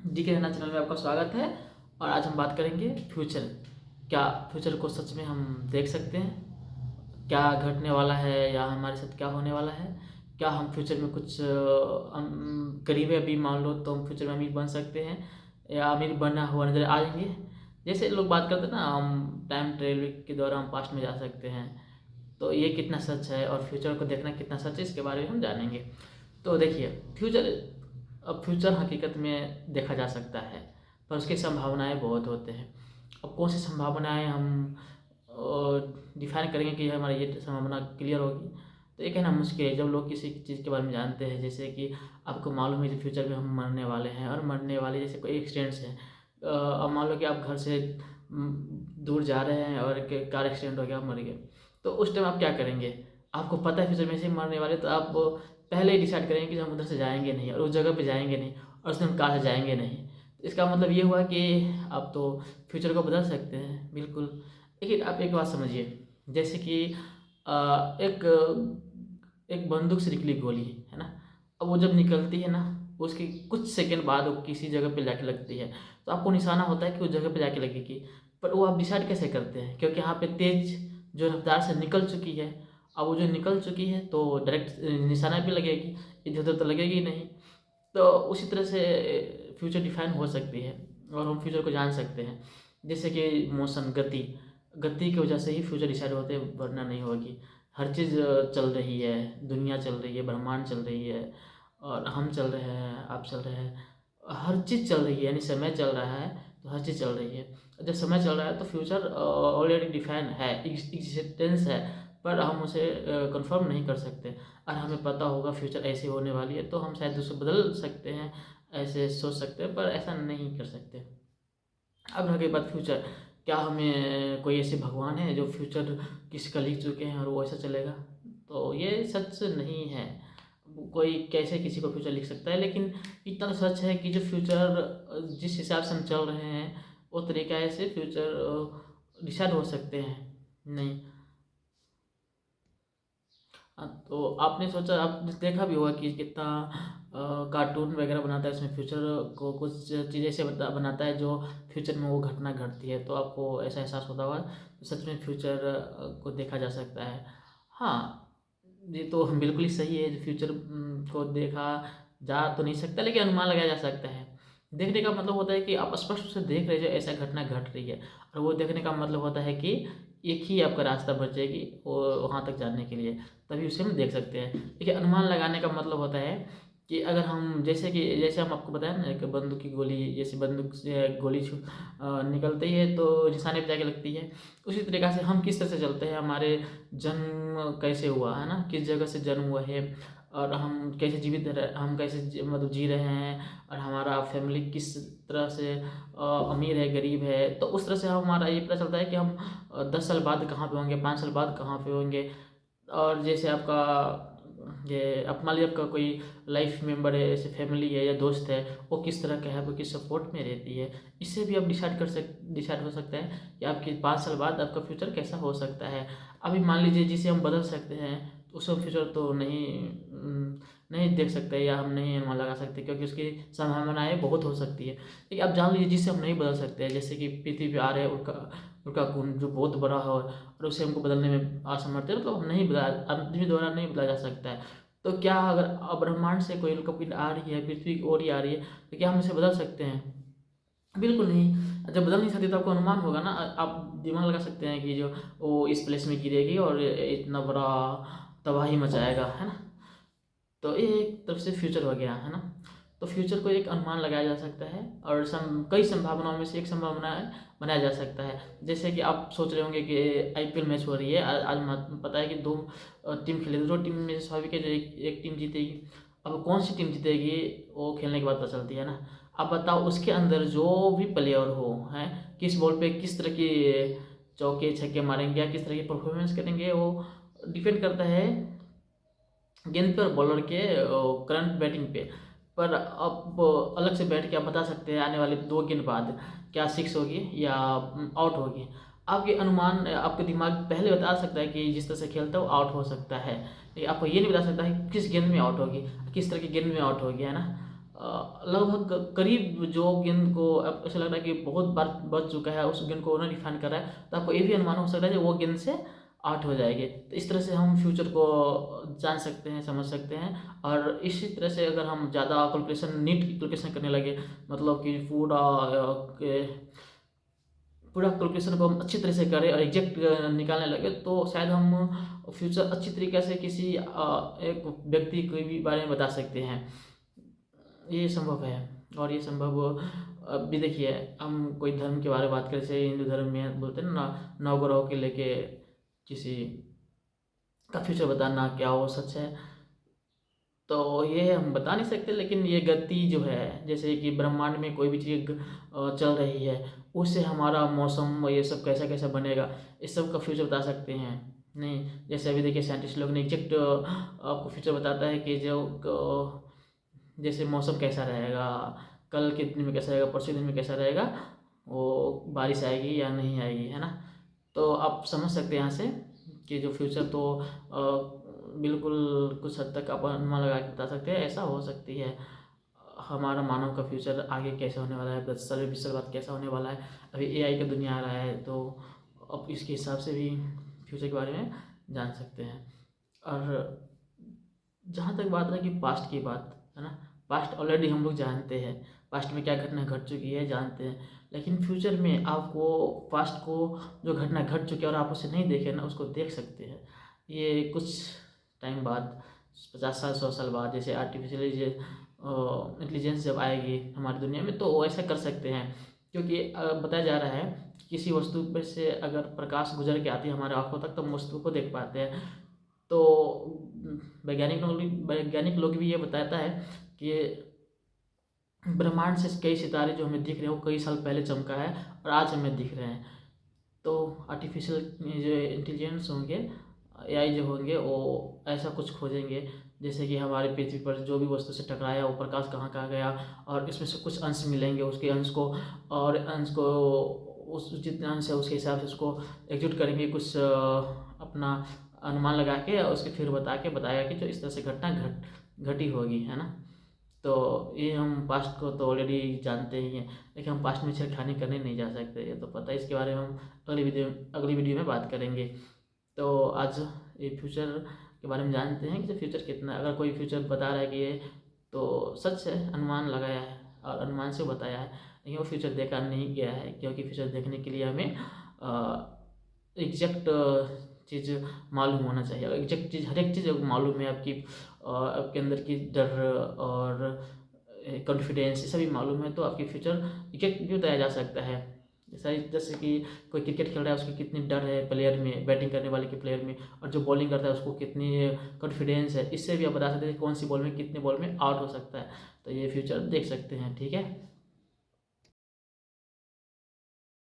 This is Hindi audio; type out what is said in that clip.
डी के रहना चैनल में आपका स्वागत है। और आज हम बात करेंगे फ्यूचर। क्या फ्यूचर को सच में हम देख सकते हैं? क्या घटने वाला है या हमारे साथ क्या होने वाला है? क्या हम फ्यूचर में कुछ करीब है, अभी मान लो तो हम फ्यूचर में अमीर बन सकते हैं या अमीर बना हुआ नजर आ जाएंगे? जैसे लोग बात करते हैं ना, हम टाइम ट्रेवल के द्वारा हम पास्ट में जा सकते हैं। तो ये कितना सच है और फ्यूचर को देखना कितना सच है, इसके बारे में हम जानेंगे। तो देखिए, फ्यूचर हकीकत में देखा जा सकता है, पर उसकी संभावनाएं बहुत होते हैं। अब कौन सी संभावनाएं हम डिफाइन करेंगे कि हमारी ये संभावना क्लियर होगी, तो ये कहना मुश्किल है। जब लोग किसी चीज़ के बारे में जानते हैं, जैसे कि आपको मालूम है कि फ्यूचर में हम मरने वाले हैं और मरने वाले जैसे कोई एक्सीडेंट्स है। अब मान लो कि आप घर से दूर जा रहे हैं और एक कार एक्सीडेंट हो गया, आप मर गए। तो उस टाइम आप क्या करेंगे? आपको पता है फ्यूचर में से मरने वाले, तो आप पहले ही डिसाइड करेंगे कि हम उधर से जाएंगे नहीं और उस जगह पे जाएंगे नहीं और उस दिन कार से जाएंगे नहीं। तो इसका मतलब ये हुआ कि आप तो फ्यूचर को बदल सकते हैं, बिल्कुल। लेकिन आप एक बात समझिए, जैसे कि एक एक बंदूक से निकली गोली है ना। अब वो जब निकलती है ना, उसके कुछ सेकंड बाद वो किसी जगह पे जाके लगती है, तो आपको निशाना होता है कि उस जगह पे जाके लगेगी। पर वो आप डिसाइड कैसे करते हैं? क्योंकि यहाँ पे तेज जो रफ्तार से निकल चुकी है, अब वो जो निकल चुकी है तो डायरेक्ट निशाना भी लगेगी, इधर उधर तो लगेगी नहीं। तो उसी तरह से फ्यूचर डिफाइन हो सकती है और हम फ्यूचर को जान सकते हैं। जैसे कि मोशन, गति, गति की वजह से ही फ्यूचर डिसाइड होते हैं, वरना नहीं होगी। हर चीज़ चल रही है, दुनिया चल रही है, ब्रह्मांड चल रही है, और हम चल रहे हैं, आप चल रहे हैं, हर चीज़ चल रही है। यानी समय चल रहा है तो हर चीज़ चल रही है। जब समय चल रहा है तो फ्यूचर ऑलरेडी डिफाइन है, एग्जिस्टेंस है, पर हम उसे कंफर्म नहीं कर सकते। और हमें पता होगा फ्यूचर ऐसी होने वाली है, तो हम शायद उसे बदल सकते हैं, ऐसे सोच सकते हैं, पर ऐसा नहीं कर सकते। अब रह गई बात फ्यूचर, क्या हमें कोई ऐसे भगवान है जो फ्यूचर किसी का लिख चुके हैं और वो ऐसा चलेगा? तो ये सच नहीं है। कोई कैसे किसी को फ्यूचर लिख सकता है? लेकिन इतना तो सच है कि जो फ्यूचर जिस हिसाब से हम चल रहे हैं, वो तरीका से फ्यूचर डिसाइड हो सकते हैं। नहीं। हाँ, तो आपने सोचा, आपने देखा भी होगा कि कितना कार्टून वगैरह बनाता है, इसमें फ्यूचर को कुछ चीज़ ऐसे बनाता है जो फ्यूचर में वो घटना घटती है, तो आपको ऐसा एहसास होता होगा। तो सच में फ्यूचर को देखा जा सकता है। हाँ, ये तो बिल्कुल ही सही है। फ्यूचर को देखा जा तो नहीं सकता, लेकिन अनुमान लगाया जा सकता है। देखने का मतलब होता है कि आप स्पष्ट रूप से देख रहे हो ऐसा घटना घट रही है, और वो देखने का मतलब होता है कि एक ही आपका रास्ता बचेगी वो वहाँ तक जाने के लिए, तभी उसे हम देख सकते हैं। देखिए, अनुमान लगाने का मतलब होता है कि अगर हम जैसे हम आपको बताया ना, एक बंदूक की गोली, जैसे बंदूक से गोली निकलती है तो निशाने पे जाके लगती है। उसी तरीक़ा से हम किस तरह से चलते हैं, हमारे जन्म कैसे हुआ है ना, किस जगह से जन्म हुआ है, और हम कैसे जीवित रह हम कैसे मतलब जी रहे हैं, और हमारा फैमिली किस तरह से अमीर है, गरीब है, तो उस तरह से हमारा ये पता चलता है कि हम 10 साल बाद कहाँ पे होंगे, 5 साल बाद कहाँ पे होंगे। और जैसे आपका ये आप मान लीजिए आपका कोई लाइफ मेंबर है, जैसे फैमिली है या दोस्त है, वो किस तरह का है, वो किस सपोर्ट में रहती है, इससे भी आप डिसाइड हो सकता है कि आपके 5 साल बाद आपका फ्यूचर कैसा हो सकता है। अभी मान लीजिए जिसे हम बदल सकते हैं, तो उसका फ्यूचर तो नहीं देख सकते या हम नहीं अनुमान लगा सकते, क्योंकि उसकी संभावनाएं बहुत हो सकती है। लेकिन आप जान लीजिए जिसे हम नहीं बदल सकते हैं, जैसे कि पृथ्वी पे आ रहे हैं उनका कुंड जो बहुत बड़ा है, और उसे हमको बदलने में असमर्थ है, मतलब हम नहीं बदला आदमी द्वारा नहीं बदला जा सकता है। तो क्या अगर ब्रह्मांड से कोई उल्कापिंड आ रही है, पृथ्वी की ओर ही आ रही है, तो क्या हम इसे बदल सकते हैं? बिल्कुल नहीं। जब बदल नहीं सकते तो आपको अनुमान होगा ना, आप दिमाग लगा सकते हैं कि जो वो इस प्लेस में गिरेगी और इतना बड़ा तबाही मचाएगा, है ना। तो ये एक तरफ से फ्यूचर हो गया, है ना। तो फ्यूचर को एक अनुमान लगाया जा सकता है, और कई संभावनाओं में से एक संभावना बनाया जा सकता है। जैसे कि आप सोच रहे होंगे कि आईपीएल मैच हो रही है आज पता है कि दो टीम खेले, दो टीम में से स्वाभाविक है जो एक टीम जीतेगी। अब कौन सी टीम जीतेगी वो खेलने के बाद पता चलती है ना। अब बताओ, उसके अंदर जो भी प्लेयर हो हैं, किस बॉल पे किस तरह के चौके छक्के मारेंगे या किस तरह की परफॉर्मेंस करेंगे, वो डिपेंड करता है गेंद पर, बॉलर के करंट बैटिंग पे। पर अब अलग से बैठ के आप बता सकते हैं आने वाले 2 गेंद बाद क्या 6 होगी या आउट होगी। आपके अनुमान आपके दिमाग पहले बता सकता है कि जिस तरह से खेलता है वो आउट हो सकता है, लेकिन आपको ये नहीं बता सकता है कि किस गेंद में आउट होगी, किस तरह की गेंद में आउट होगी, है ना। लगभग करीब जो गेंद को अब ऐसा लग रहा है कि बहुत बार बज चुका है, उस गेंद को उन्होंने रिफाइन कर रहा है, तो आपको ये भी अनुमान हो सकता है कि वो गेंद से आउट हो जाएगी। तो इस तरह से हम फ्यूचर को जान सकते हैं, समझ सकते हैं। और इसी तरह से अगर हम ज़्यादा कैलकुलेशन, नीट कैलकुलेशन करने लगे, मतलब कि पूरा कैलकुलेशन को हम अच्छी तरह से करें और एग्जैक्ट निकालने लगे, तो शायद हम फ्यूचर अच्छी तरीके से किसी एक व्यक्ति के भी बारे में बता सकते हैं। ये संभव है। और ये संभव अभी देखिए, हम कोई धर्म के बारे में बात करें, जैसे हिंदू धर्म में बोलते हैं ना, नवग्रहों के लेके किसी का फ्यूचर बताना क्या वो सच है, तो ये हम बता नहीं सकते। लेकिन ये गति जो है, जैसे कि ब्रह्मांड में कोई भी चीज़ चल रही है, उससे हमारा मौसम ये सब कैसा कैसा बनेगा, इस सब का फ्यूचर बता सकते हैं। नहीं, जैसे अभी देखिए साइंटिस्ट लोग ने एग्जैक्ट आपको फ्यूचर बताता है कि जो जैसे मौसम कैसा रहेगा, कल के दिन में कैसा रहेगा, परसों दिन में कैसा रहेगा, वो बारिश आएगी या नहीं आएगी, है ना। तो आप समझ सकते हैं यहाँ से कि जो फ्यूचर तो बिल्कुल कुछ हद तक आप अनुमान लगा के बता सकते हैं, ऐसा हो सकती है। हमारा मानव का फ्यूचर आगे कैसे होने वाला है, 10 साल 20 साल बाद कैसा होने वाला है। अभी एआई का दुनिया आ रहा है, तो अब इसके हिसाब से भी फ्यूचर के बारे में जान सकते हैं। और जहाँ तक बात रही कि पास्ट की बात, है ना, पास्ट ऑलरेडी हम लोग जानते हैं, पास्ट में क्या घटना घट चुकी है जानते हैं। लेकिन फ्यूचर में आपको पास्ट को जो घटना घट चुकी है और आप उसे नहीं देखे ना, उसको देख सकते हैं। ये कुछ टाइम बाद, 50 साल 100 साल बाद, जैसे आर्टिफिशियल इंटेलिजेंस जब आएगी हमारी दुनिया में, तो वो ऐसा कर सकते हैं। क्योंकि बताया जा रहा है कि किसी वस्तु पर से अगर प्रकाश गुजर के आती है हमारे आँखों तक, तो हम वस्तु को देख पाते हैं। तो वैज्ञानिक लोग भी ये बताता है कि ब्रह्मांड से कई सितारे जो हमें दिख रहे हैं वो कई साल पहले चमका है और आज हमें दिख रहे हैं। तो आर्टिफिशियल जो इंटेलिजेंस होंगे, एआई जो होंगे, वो ऐसा कुछ खोजेंगे जैसे कि हमारे पृथ्वी पर जो भी वस्तु से टकराया वो प्रकाश कहाँ कहाँ गया, और इसमें से कुछ अंश मिलेंगे, उसके अंश को, और अंश को उस जितने अंश है उसके हिसाब से उसको एकजुट करेंगे, कुछ अपना अनुमान लगा के, और उसके फिर बताएगा कि जो इस तरह से घटना घटी होगी, है ना। तो ये हम पास्ट को तो ऑलरेडी जानते ही हैं, लेकिन हम पास्ट में छेड़खानी करने नहीं जा सकते, ये तो पता है। इसके बारे में हम अगली वीडियो में बात करेंगे। तो आज ये फ्यूचर के बारे में जानते हैं कि फ्यूचर कितना, अगर कोई फ्यूचर बता रहा है कि ये तो सच है, अनुमान लगाया है और अनुमान से बताया है, लेकिन वो फ्यूचर देखा नहीं गया है। क्योंकि फ्यूचर देखने के लिए हमें एग्जैक्ट चीज़ मालूम होना चाहिए। अगर एग्जैक्ट चीज़, हर एक चीज़ मालूम है आपकी, आपके अंदर की डर और कॉन्फिडेंस, ये सभी मालूम है, तो आपकी फ्यूचर एग्जैक्ट भी बताया जा सकता है। जैसे कि कोई क्रिकेट खेल रहा है, उसकी कितनी डर है प्लेयर में, बैटिंग करने वाले के प्लेयर में, और जो बॉलिंग करता है उसको कितनी कॉन्फिडेंस है, इससे भी आप बता सकते हैं कौन सी बॉल में कितने बॉल में आउट हो सकता है। तो ये फ्यूचर देख सकते हैं, ठीक है।